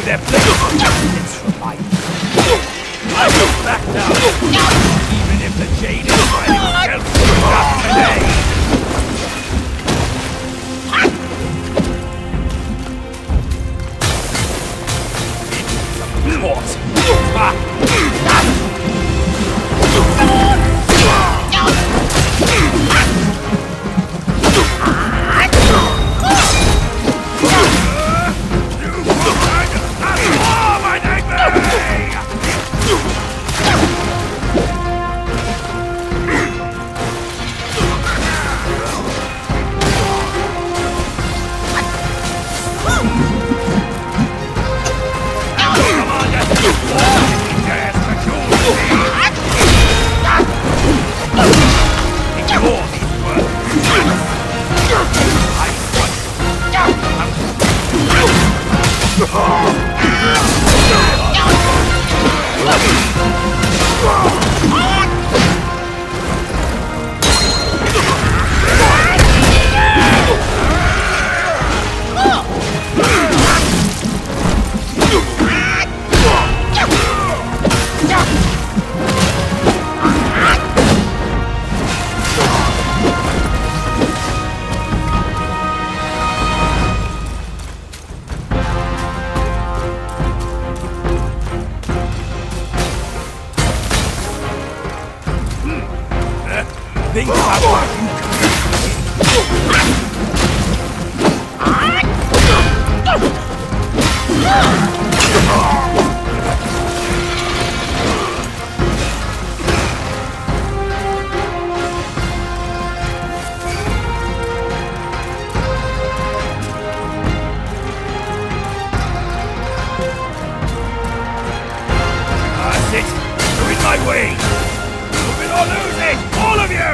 They're playing distance from my... I will back down, even if the Jade is fighting self-destruct today. Think about what you That's it! You're in my way! Move it or lose it! All of you!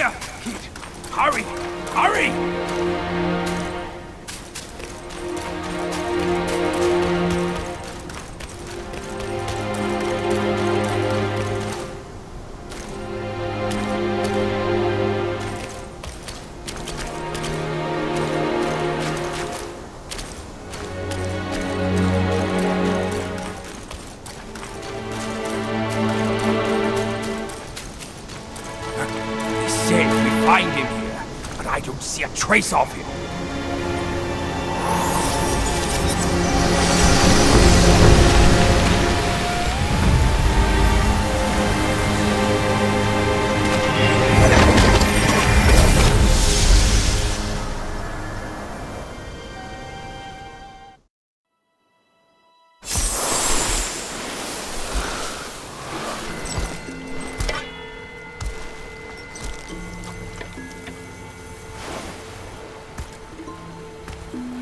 here! Kid, hurry! Hurry! Find him here, but I don't see a trace of him.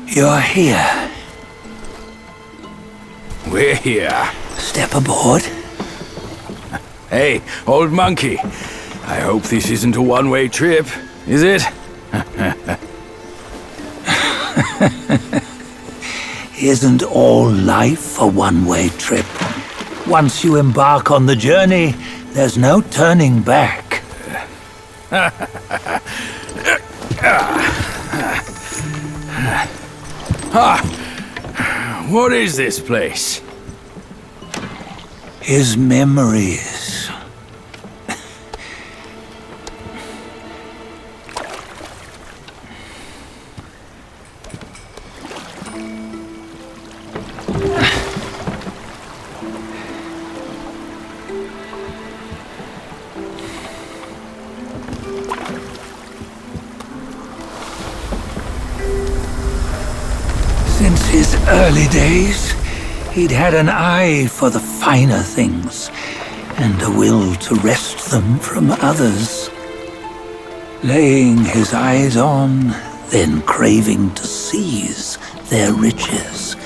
You're here. We're here. Step aboard. Hey, old monkey. I hope this isn't a one-way trip, is it? Isn't all life a one-way trip? Once you embark on the journey, there's no turning back. What is this place? His memories. Since his early days, he'd had an eye for the finer things, and a will to wrest them from others. Laying his eyes on, then craving to seize their riches.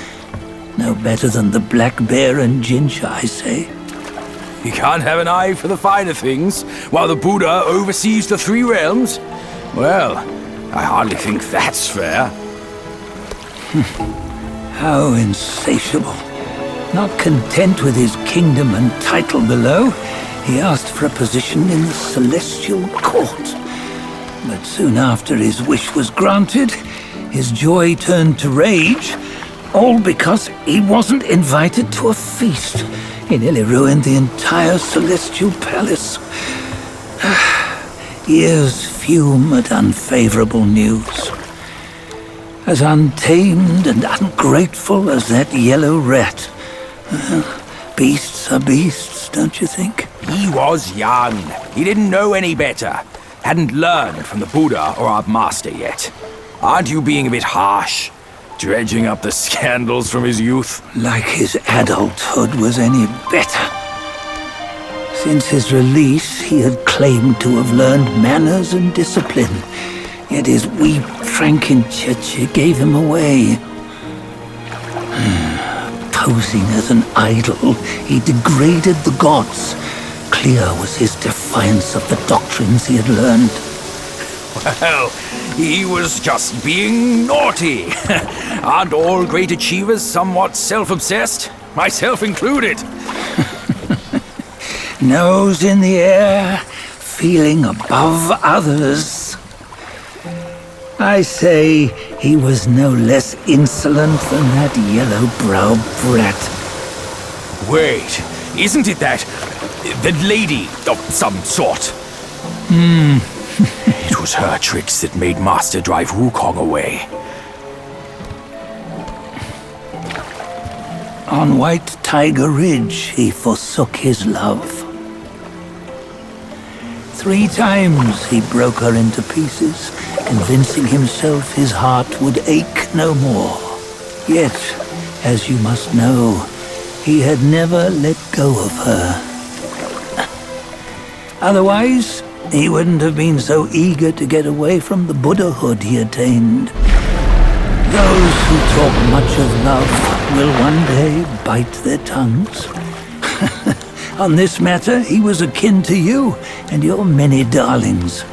No better than the black bear and ginger, I say. You can't have an eye for the finer things, while the Buddha oversees the three realms? Well, I hardly think that's fair. How insatiable. Not content with his kingdom and title below, he asked for a position in the celestial court. But soon after his wish was granted, his joy turned to rage, all because he wasn't invited to a feast. He nearly ruined the entire celestial palace. Ears fume at unfavorable news. As untamed and ungrateful as that yellow rat. Beasts are beasts, don't you think? He was young. He didn't know any better. Hadn't learned from the Buddha or our master yet. Aren't you being a bit harsh? Dredging up the scandals from his youth? Like his adulthood was any better. Since his release, he had claimed to have learned manners and discipline. Yet his weak Frankenchurch gave him away. Posing as an idol, he degraded the gods. Clear was his defiance of the doctrines he had learned. Well, he was just being naughty. Aren't all great achievers somewhat self-obsessed? Myself included. Nose in the air, feeling above others. I say he was no less insolent than that yellow-browed brat. Wait, isn't it that lady of some sort? It was her tricks that made Master drive Wukong away. On White Tiger Ridge, he forsook his love. 3 times he broke her into pieces, convincing himself his heart would ache no more. Yet, as you must know, he had never let go of her. Otherwise, he wouldn't have been so eager to get away from the Buddhahood he attained. Those who talk much of love will one day bite their tongues. On this matter, he was akin to you and your many darlings.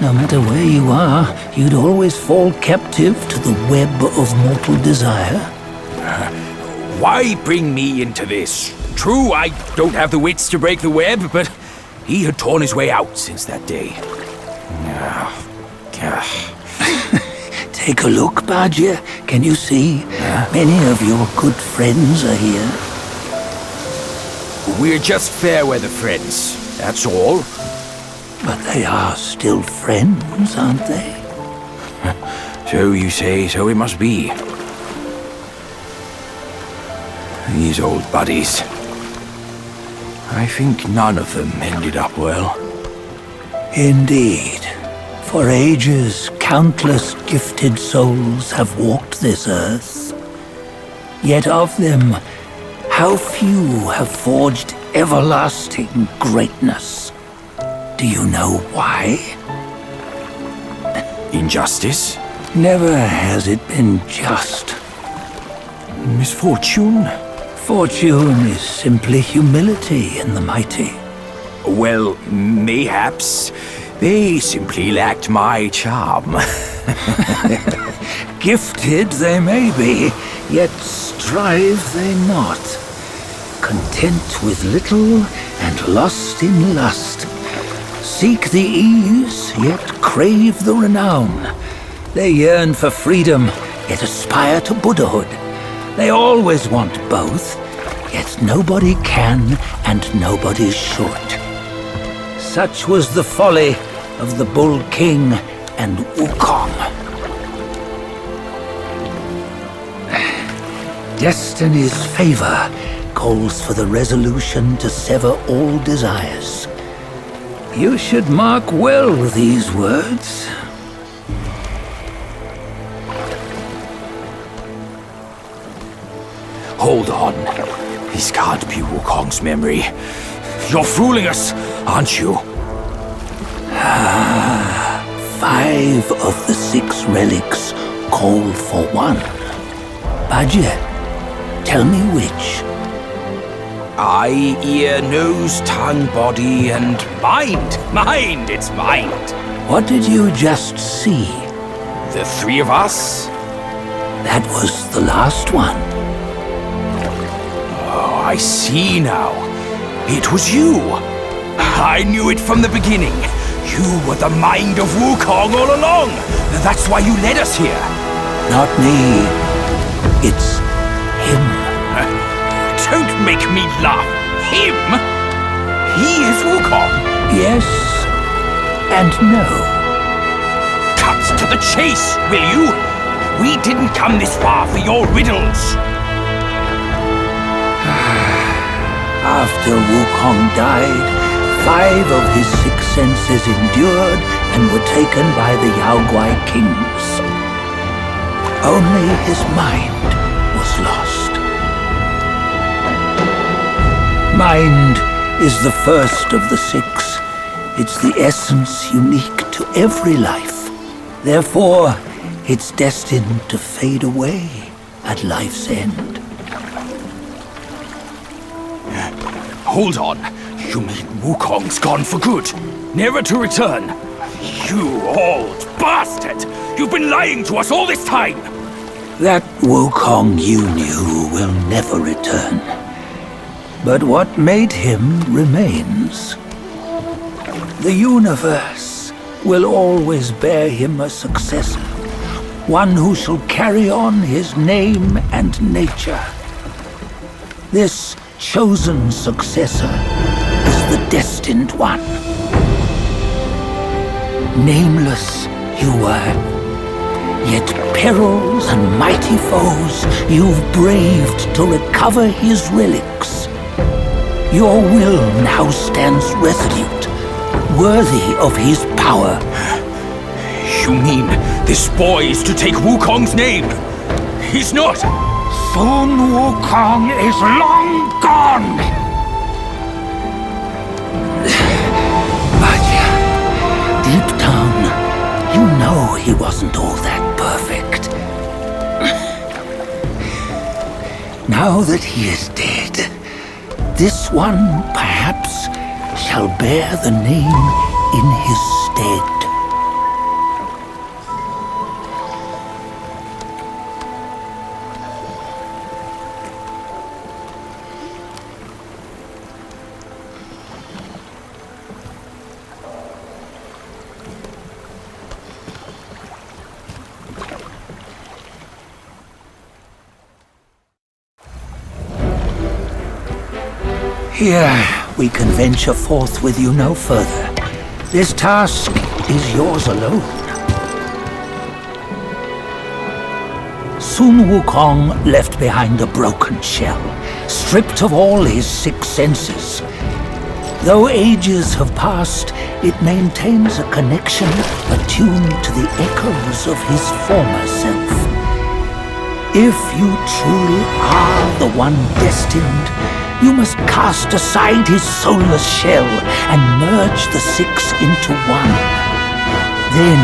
No matter where you are, you'd always fall captive to the web of mortal desire. Why bring me into this? True, I don't have the wits to break the web, but he had torn his way out since that day. Take a look, Badger. Can you see? Many of your good friends are here. We're just fair-weather friends, that's all. But they are still friends, aren't they? So you say, so it must be. These old buddies. I think none of them ended up well. Indeed. For ages, countless gifted souls have walked this earth. Yet of them, how few have forged everlasting greatness? Do you know why? Injustice? Never has it been just. Misfortune? Fortune is simply humility in the mighty. Well, mayhaps. They simply lacked my charm. Gifted they may be, yet strive they not. Content with little and lost in lust. Seek the ease, yet crave the renown. They yearn for freedom, yet aspire to Buddhahood. They always want both, yet nobody can and nobody should. Such was the folly of the Bull King and Wukong. Destiny's favor calls for the resolution to sever all desires. You should mark well these words. Hold on. This can't be Wukong's memory. You're fooling us, aren't you? 5 of the 6 relics call for one. Badger, tell me which. Eye, ear, nose, tongue, body, and mind. Mind, it's mind. What did you just see? The 3 of us? That was the last one. Oh, I see now. It was you. I knew it from the beginning. You were the mind of Wukong all along. That's why you led us here. Not me. It's him. Don't make me laugh. Him? He is Wukong. Yes and no. Cut to the chase, will you? We didn't come this far for your riddles. After Wukong died, 5 of his 6 senses endured and were taken by the Yaoguai kings. Only his mind was lost. Mind is the first of the 6. It's the essence unique to every life. Therefore, it's destined to fade away at life's end. Hold on. You mean Wukong's gone for good? Never to return? You old bastard! You've been lying to us all this time! That Wukong you knew will never return. But what made him remains. The universe will always bear him a successor. One who shall carry on his name and nature. This chosen successor is the destined one. Nameless you were, yet perils and mighty foes you've braved to recover his relics. Your will now stands resolute, worthy of his power. You mean this boy is to take Wukong's name? He's not! Sun Wukong is long gone! But deep down, you know he wasn't all that perfect. Now that he is dead, this one, perhaps, shall bear the name in his stead. Here, we can venture forth with you no further. This task is yours alone. Sun Wukong left behind a broken shell, stripped of all his 6 senses. Though ages have passed, it maintains a connection attuned to the echoes of his former self. If you truly are the one destined, you must cast aside his soulless shell and merge the 6 into one. Then,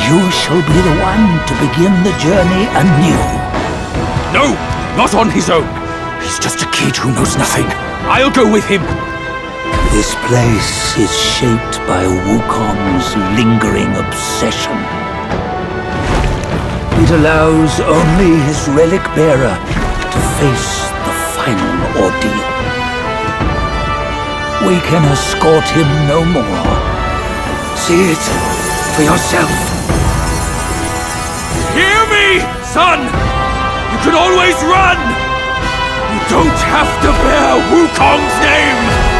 you shall be the one to begin the journey anew. No! Not on his own! He's just a kid who knows nothing. I'll go with him! This place is shaped by Wukong's lingering obsession. It allows only his relic bearer to face the final ordeal. We can escort him no more. See it for yourself. Hear me, son! You can always run! You don't have to bear Wukong's name!